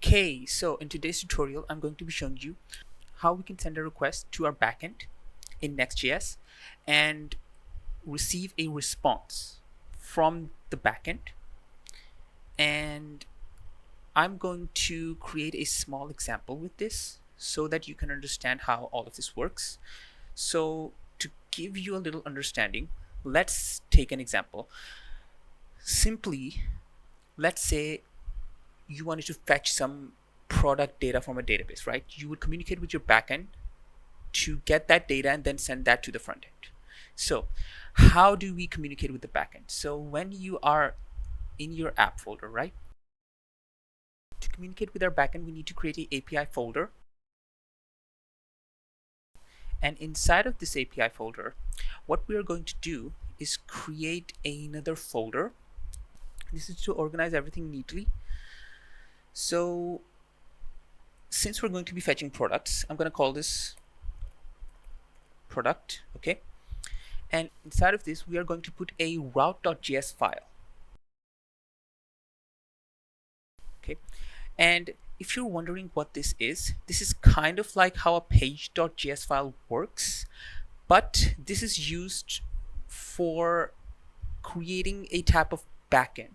Okay, so in today's tutorial, I'm going to be showing you how we can send a request to our backend in Next.js and receive a response from the backend. And I'm going to create a small example with this so that you can understand how all of this works. So to give you a little understanding, let's take an example. Simply, let's say you wanted to fetch some product data from a database, right? You would communicate with your backend to get that data and then send that to the front end. So how do we communicate with the backend? So when you are in your app folder, right? To communicate with our backend, we need to create an API folder. And inside of this API folder, what we are going to do is create another folder. This is to organize everything neatly. So since we're going to be fetching products, I'm going to call this product, okay? And inside of this, we are going to put a route.js file. Okay. And if you're wondering what this is kind of like how a page.js file works, but this is used for creating a type of backend.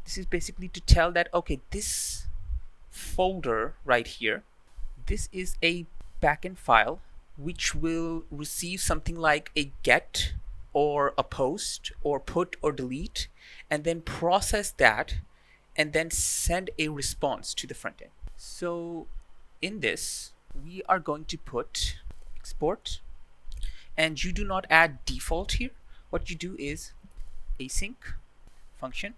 This is basically to tell that, okay, this folder right here, this is a backend file which will receive something like a get or a post or put or delete, and then process that and then send a response to the front end. So in this, we are going to put export, and you do not add default here. What you do is async function,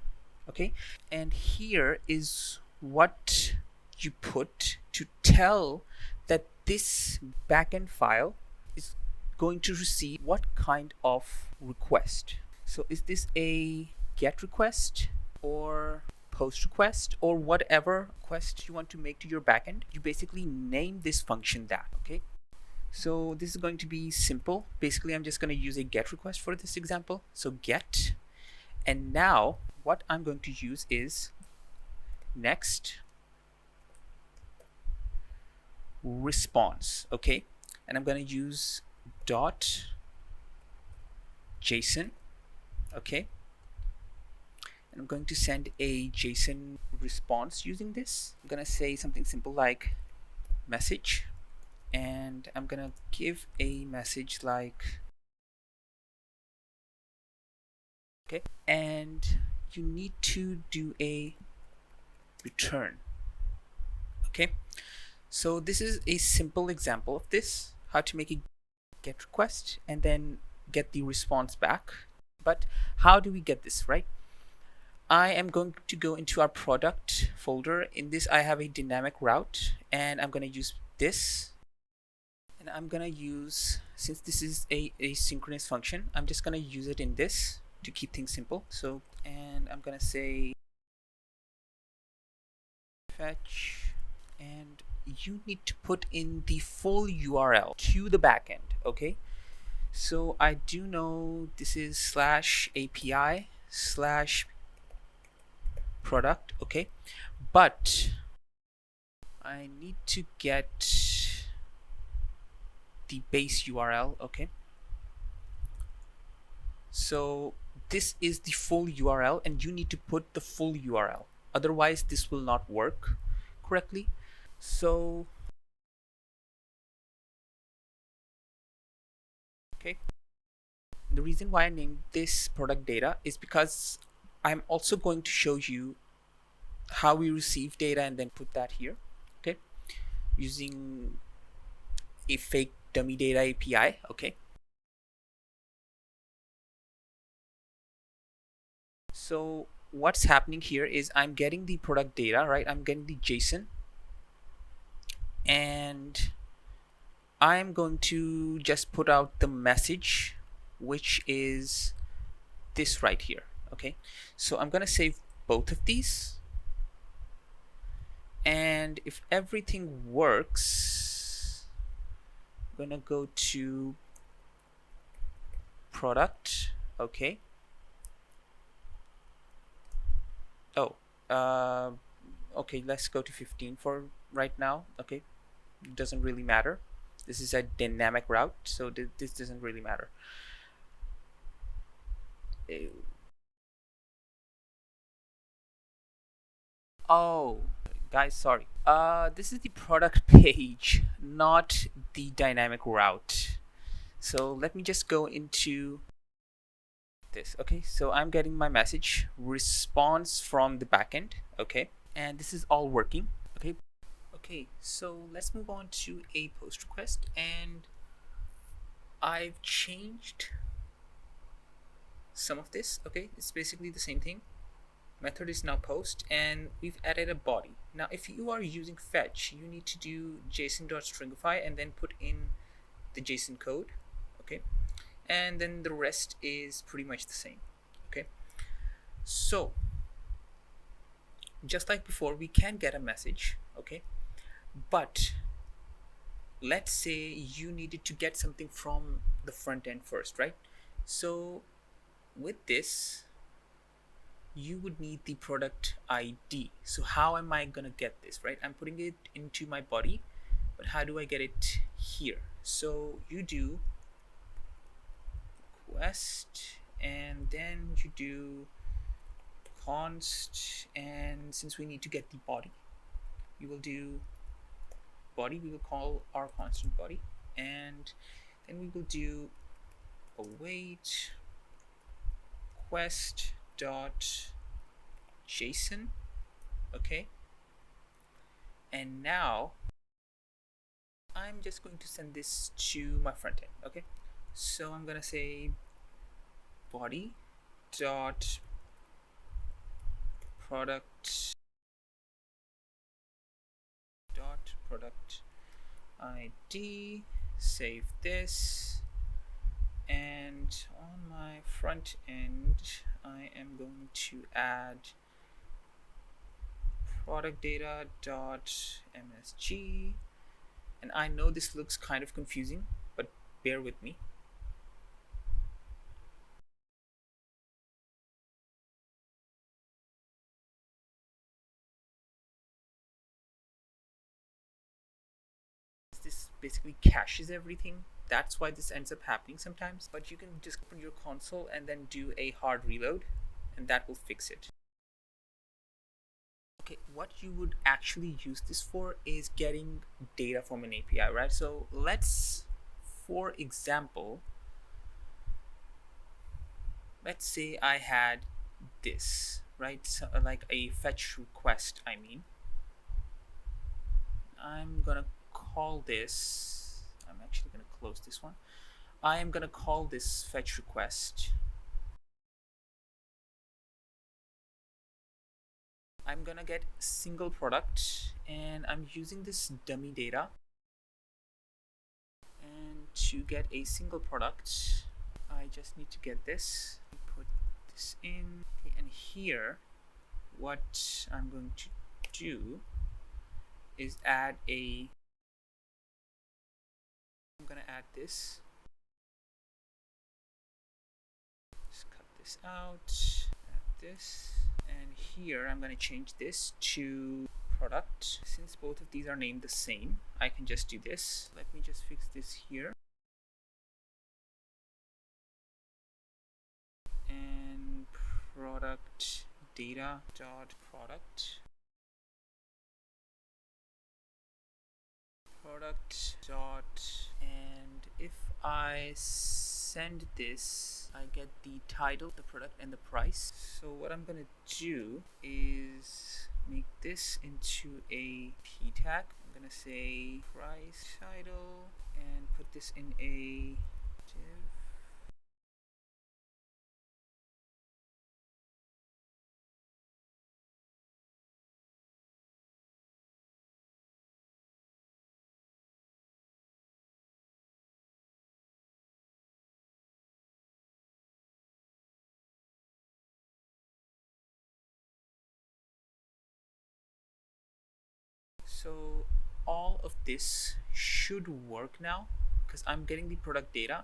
okay? And here is what you put to tell that this backend file is going to receive what kind of request. So is this a get request or post request or whatever request you want to make to your backend? You basically name this function that, okay? So this is going to be simple. Basically, I'm just going to use a get request for this example. So get, and now what I'm going to use is next response, okay? And I'm going to use dot JSON, okay? And I'm going to send a JSON response using this. I'm going to say something simple like message, and I'm going to give a message like, okay? And you need to do a return, okay? So this is a simple example of this, how to make a get request and then get the response back. But how do we get this, right? I am going to go into our product folder. In this, I have a dynamic route, and I'm going to use this. And I'm going to use, since this is a asynchronous function, I'm just going to use it in this to keep things simple. So, and I'm going to say fetch, and you need to put in the full URL to the backend, okay? So I do know this is /API/ product, okay? But I need to get the base URL, okay? So this is the full URL, and you need to put the full URL. Otherwise, this will not work correctly. So, okay. The reason why I named this product data is because I'm also going to show you how we receive data and then put that here, okay, using a fake dummy data API, okay. So what's happening here is I'm getting the product data, right? I'm getting the JSON, and I'm going to just put out the message, which is this right here, okay. So I'm going to save both of these, and if everything works, I'm going to go to product, okay. Oh, Okay, let's go to 15 for right now. Okay, it doesn't really matter. This is a dynamic route, so this doesn't really matter. Oh, guys, sorry. This is the product page, not the dynamic route. So let me just go into this. Okay, so I'm getting my message response from the backend. Okay, and this is all working. Okay, okay. So let's move on to a post request, and I've changed some of this. Okay, it's basically the same thing. Method is now post, and we've added a body. Now if you are using fetch, you need to do json.stringify and then put in the JSON code. Okay, and then the rest is pretty much the same. Okay, so just like before, we can get a message. Okay, but let's say you needed to get something from the front end first, right? So with this, you would need the product ID. So how am I gonna get this, right? I'm putting it into my body, but how do I get it here? So you do request, and then you do const, and since we need to get the body, we will do body. We will call our constant body, and then we will do await request dot json. Okay, and now I'm just going to send this to my front end. Okay, so I'm gonna say body dot product dot product ID, save this, and on my front end I am going to add product data dot msg, and I know this looks kind of confusing, but bear with me. This basically caches everything. That's why this ends up happening sometimes, but you can just open your console and then do a hard reload, and that will fix it. Okay, what you would actually use this for is getting data from an API, right? So let's, for example, let's say I had this, right? So, like a fetch request, I mean. I'm gonna call this, I'm actually gonna close this one. I am gonna call this fetch request. I'm gonna get single product, and I'm using this dummy data. And to get a single product, I just need to get this, put this in, okay, and here what I'm going to do is add a, I'm gonna add this, just cut this out, add this, and here I'm gonna change this to product. Since both of these are named the same, I can just do this. Let me just fix this here. And product data dot product dot, and if I send this, I get the title, the product, and the price. So what I'm gonna do is make this into a p tag. I'm gonna say price title and put this in a div. So all of this should work now because I'm getting the product data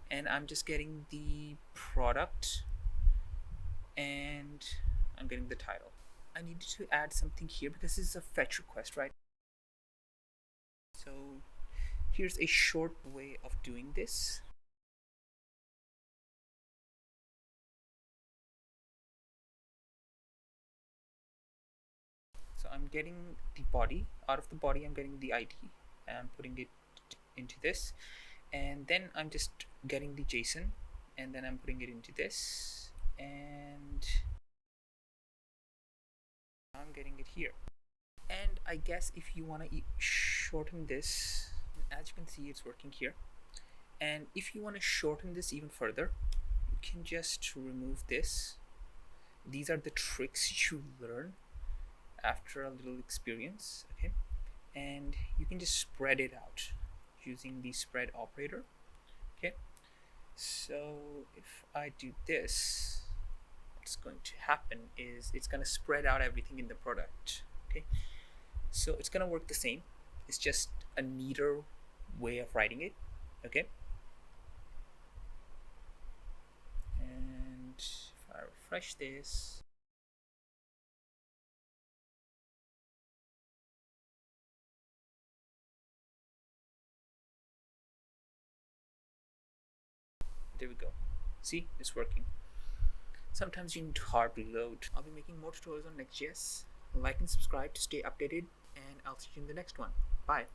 and I'm just getting the product and I'm getting the title. I needed to add something here because this is a fetch request, right? So here's a short way of doing this. So I'm getting the body. Out of the body, I'm getting the ID and I'm putting it into this. And then I'm just getting the JSON and then I'm putting it into this. And I'm getting it here. And I guess if you want to shorten this, as you can see, it's working here. And if you want to shorten this even further, you can just remove this. These are the tricks you learn after a little experience, okay? And you can just spread it out using the spread operator, okay? So if I do this, what's going to happen is it's going to spread out everything in the product, okay? So it's going to work the same. It's just a neater way of writing it, okay? And if I refresh this, there we go. See, it's working. Sometimes you need to hard reload. I'll be making more tutorials on Next.js. Like and subscribe to stay updated, and I'll see you in the next one. Bye.